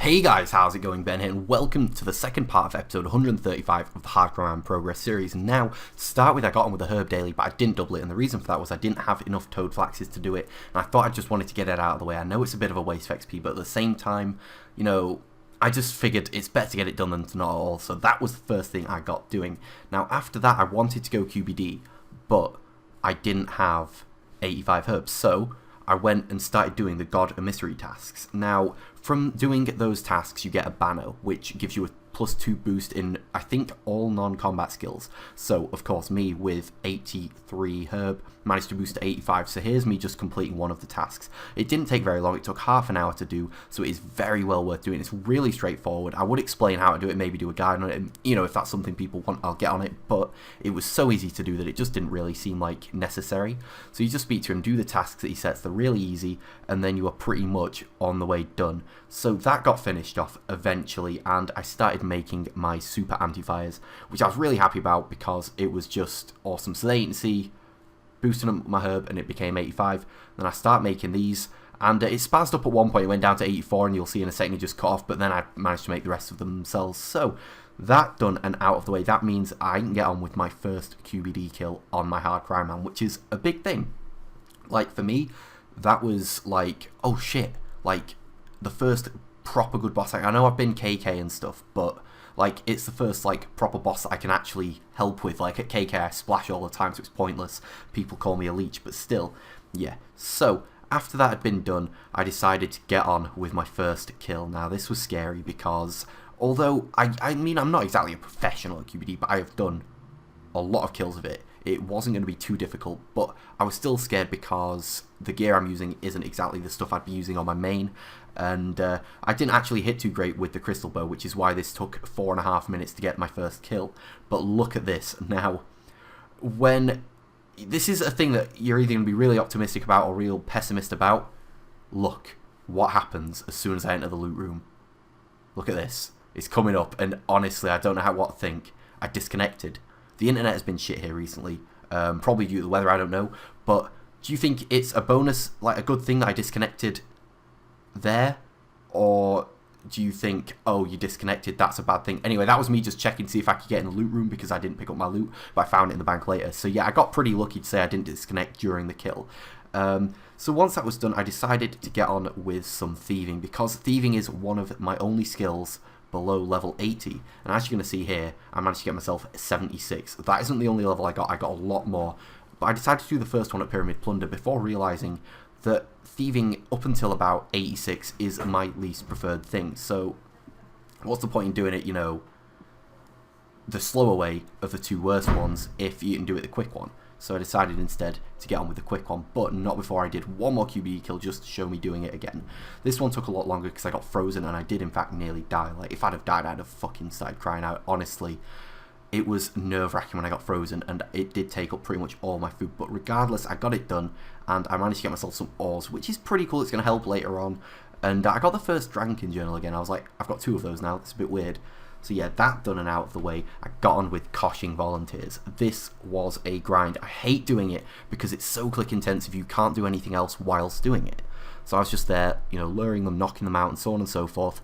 Hey guys, how's it going? Ben here, and welcome to the second part of episode 135 of the Hardcore Ironman Progress series. Now, to start with, I got on with the herb daily, but I didn't double it, and the reason for that was I didn't have enough toad flaxes to do it, and I thought I just wanted to get it out of the way. I know it's a bit of a waste of XP, but at the same time, I just figured it's better to get it done than to not at all, so that was the first thing I got doing. Now, after that, I wanted to go QBD, but I didn't have 85 herbs, so I went and started doing the God Emissary tasks. Now, from doing those tasks, you get a banner, which gives you a +2 boost in, I think, all non-combat skills. So, of course, me with 83 herb managed to boost to 85, so here's me just completing one of the tasks. It didn't take very long, it took half an hour to do, so it is very well worth doing. It's really straightforward. I would explain how to do it, maybe do a guide on it, and, if that's something people want, I'll get on it, but it was so easy to do that it just didn't really seem like necessary. So you just speak to him, do the tasks that he sets, they're really easy, and then you are pretty much on the way done. So that got finished off eventually, and I started making my super anti-fires, which I was really happy about because it was just awesome. So there you can see boosting up my herb and it became 85. Then I start making these, and it spazzed up at one point. It went down to 84, and you'll see in a second it just cut off, but then I managed to make the rest of them themselves. So that done and out of the way, that means I can get on with my first QBD kill on my Hardcore Ironman, which is a big thing. Like, for me, that was like, oh shit, like the first proper good boss. I know I've been KK and stuff, but like it's the first like proper boss that I can actually help with. Like at KK I splash all the time, so it's pointless. People call me a leech, but still, yeah. So after that had been done, I decided to get on with my first kill. Now this was scary because although I mean I'm not exactly a professional at QBD, but I have done a lot of kills of it. It wasn't going to be too difficult, but I was still scared because the gear I'm using isn't exactly the stuff I'd be using on my main, and I didn't actually hit too great with the crystal bow, which is why this took 4.5 minutes to get my first kill. But look at this. Now, when this is a thing that you're either going to be really optimistic about or real pessimist about, look what happens as soon as I enter the loot room. Look at this. It's coming up, and honestly, I don't know what to think. I disconnected. The internet has been shit here recently, probably due to the weather, I don't know, but do you think it's a bonus, like a good thing that I disconnected there, or do you think, oh, you disconnected, that's a bad thing? Anyway, that was me just checking to see if I could get in the loot room because I didn't pick up my loot, but I found it in the bank later. So yeah, I got pretty lucky to say I didn't disconnect during the kill. So once that was done, I decided to get on with some thieving, because thieving is one of my only skills below level 80, and as you're going to see here, I managed to get myself 76. That isn't the only level I got a lot more, but I decided to do the first one at Pyramid Plunder before realising that thieving up until about 86 is my least preferred thing. So what's the point in doing it, the slower way of the two worst ones if you can do it the quick one? So I decided instead to get on with the quick one, but not before I did one more QBD kill just to show me doing it again. This one took a lot longer because I got frozen, and I did in fact nearly die. Like, if I'd have died, I'd have fucking started crying out. Honestly, it was nerve-wracking when I got frozen, and it did take up pretty much all my food. But regardless, I got it done, and I managed to get myself some ores, which is pretty cool. It's going to help later on. And I got the first Dragonkin journal again. I was like, I've got 2 of those now. It's a bit weird. So yeah, that done and out of the way, I got on with koshing volunteers. This was a grind. I hate doing it because it's so click intensive, you can't do anything else whilst doing it. So I was just there, luring them, knocking them out, and so on and so forth.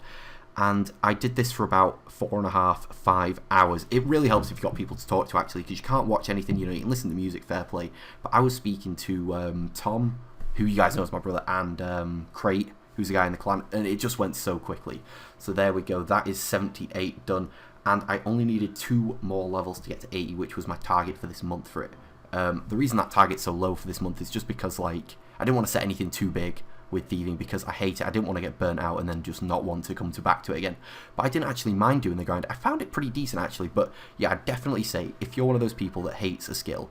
And I did this for about 4.5, 5 hours. It really helps if you've got people to talk to, actually, because you can't watch anything, you can listen to music, fair play. But I was speaking to Tom, who you guys know is my brother, and Crate, who's the guy in the clan, and it just went so quickly. So there we go, that is 78 done, and I only needed 2 more levels to get to 80, which was my target for this month for it. The reason that target's so low for this month is just because, like, I didn't want to set anything too big with thieving because I hate it. I didn't want to get burnt out and then just not want to come back to it again. But I didn't actually mind doing the grind. I found it pretty decent, actually, but yeah, I'd definitely say if you're one of those people that hates a skill,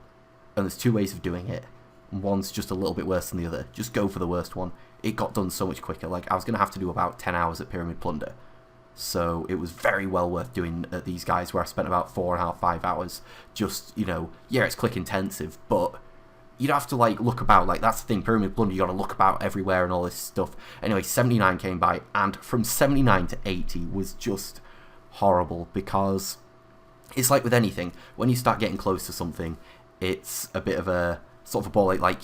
and there's 2 ways of doing it, one's just a little bit worse than the other, just go for the worst one. It got done so much quicker. Like, I was going to have to do about 10 hours at Pyramid Plunder. So it was very well worth doing at these guys, where I spent about 4.5, 5 hours just, yeah, it's click intensive, but you don't have to, like, look about. Like, that's the thing, Pyramid Plunder, you got to look about everywhere and all this stuff. Anyway, 79 came by, and from 79 to 80 was just horrible, because it's like with anything, when you start getting close to something, it's a bit of a sort of a ball ache. Like,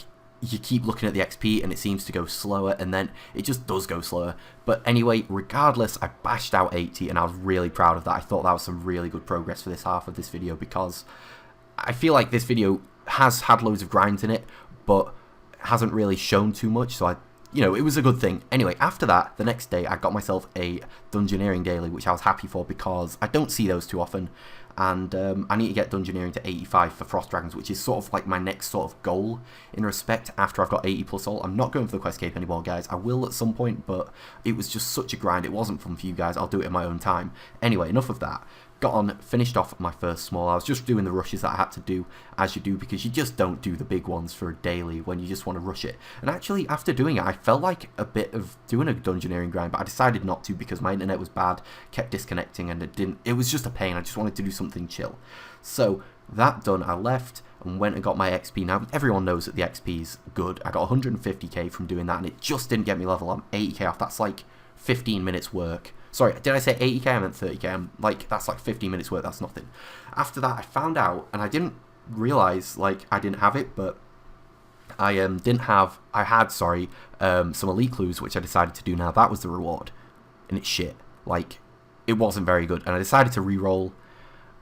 you keep looking at the XP and it seems to go slower, and then it just does go slower. But anyway, regardless, I bashed out 80 and I was really proud of that. I thought that was some really good progress for this half of this video, because I feel like this video has had loads of grinds in it, but hasn't really shown too much, so it was a good thing. Anyway, after that, the next day, I got myself a Dungeoneering daily, which I was happy for because I don't see those too often. And I need to get Dungeoneering to 85 for Frost Dragons, which is sort of like my next sort of goal in respect after I've got 80 plus all. I'm not going for the Quest Cape anymore, guys. I will at some point, but it was just such a grind. It wasn't fun for you guys. I'll do it in my own time. Anyway, enough of that. Got on, finished off my first small. I was just doing the rushes that I had to do, as you do, because you just don't do the big ones for a daily when you just want to rush it. And actually, after doing it, I felt like a bit of doing a Dungeoneering grind, but I decided not to because my internet was bad, kept disconnecting, and it was just a pain. I just wanted to do something chill. So, that done, I left and went and got my XP. Now, everyone knows that the XP's good. I got 150k from doing that, and it just didn't get me level. I'm 80k off. That's like 15 minutes work. Sorry, did I say 80k? I meant 30k. That's like 15 minutes worth. That's nothing. After that, I found out, and I didn't realize I didn't have it, but I had some elite clues, which I decided to do now. That was the reward, and it's shit. It wasn't very good, and I decided to re-roll.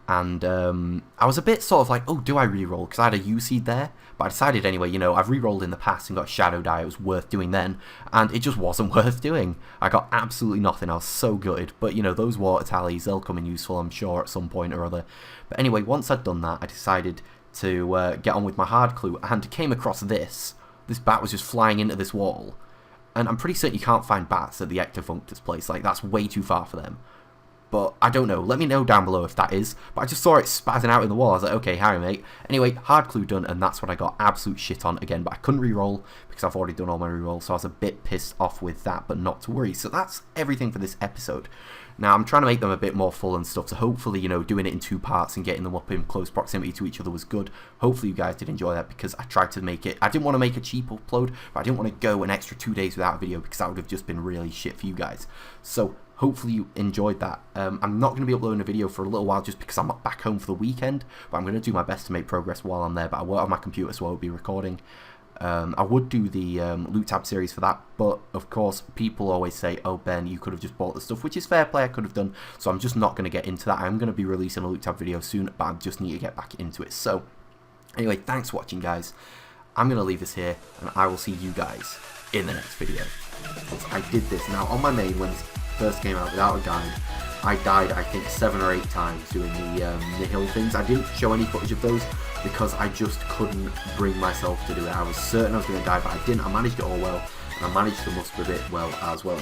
And I was a bit sort of like, oh, do I re-roll? Because I had a UC there, but I decided anyway, I've re-rolled in the past and got a Shadow Die. It was worth doing then, and it just wasn't worth doing. I got absolutely nothing. I was so gutted. But, those water tallies, they'll come in useful, I'm sure, at some point or other. But anyway, once I'd done that, I decided to get on with my hard clue, and came across this. This bat was just flying into this wall, and I'm pretty certain you can't find bats at the Ectofunctus place. That's way too far for them. But I don't know. Let me know down below if that is. But I just saw it spazzing out in the wall. I was like, okay, Harry, mate. Anyway, hard clue done, and that's what I got absolute shit on again. But I couldn't re-roll because I've already done all my re-rolls, so I was a bit pissed off with that, but not to worry. So that's everything for this episode. Now, I'm trying to make them a bit more full and stuff, so hopefully, doing it in 2 parts and getting them up in close proximity to each other was good. Hopefully you guys did enjoy that, because I tried to make it... I didn't want to make a cheap upload, but I didn't want to go an extra 2 days without a video, because that would have just been really shit for you guys. So, hopefully you enjoyed that. I'm not going to be uploading a video for a little while just because I'm not back home for the weekend, but I'm going to do my best to make progress while I'm there, but I won't have my computer, so I will be recording. I would do the loot tab series for that, but of course people always say, oh Ben, you could have just bought the stuff, which is fair play, I could have done, so I'm just not going to get into that. I'm going to be releasing a loot tab video soon, but I just need to get back into it. So anyway, thanks for watching, guys. I'm going to leave this here, and I will see you guys in the next video. I did this now on my main when this first came out without a guide. I died, I think, 7 or 8 times doing the hill things. I didn't show any footage of those because I just couldn't bring myself to do it. I was certain I was going to die, but I didn't. I managed it all well, and I managed the must with it well as well.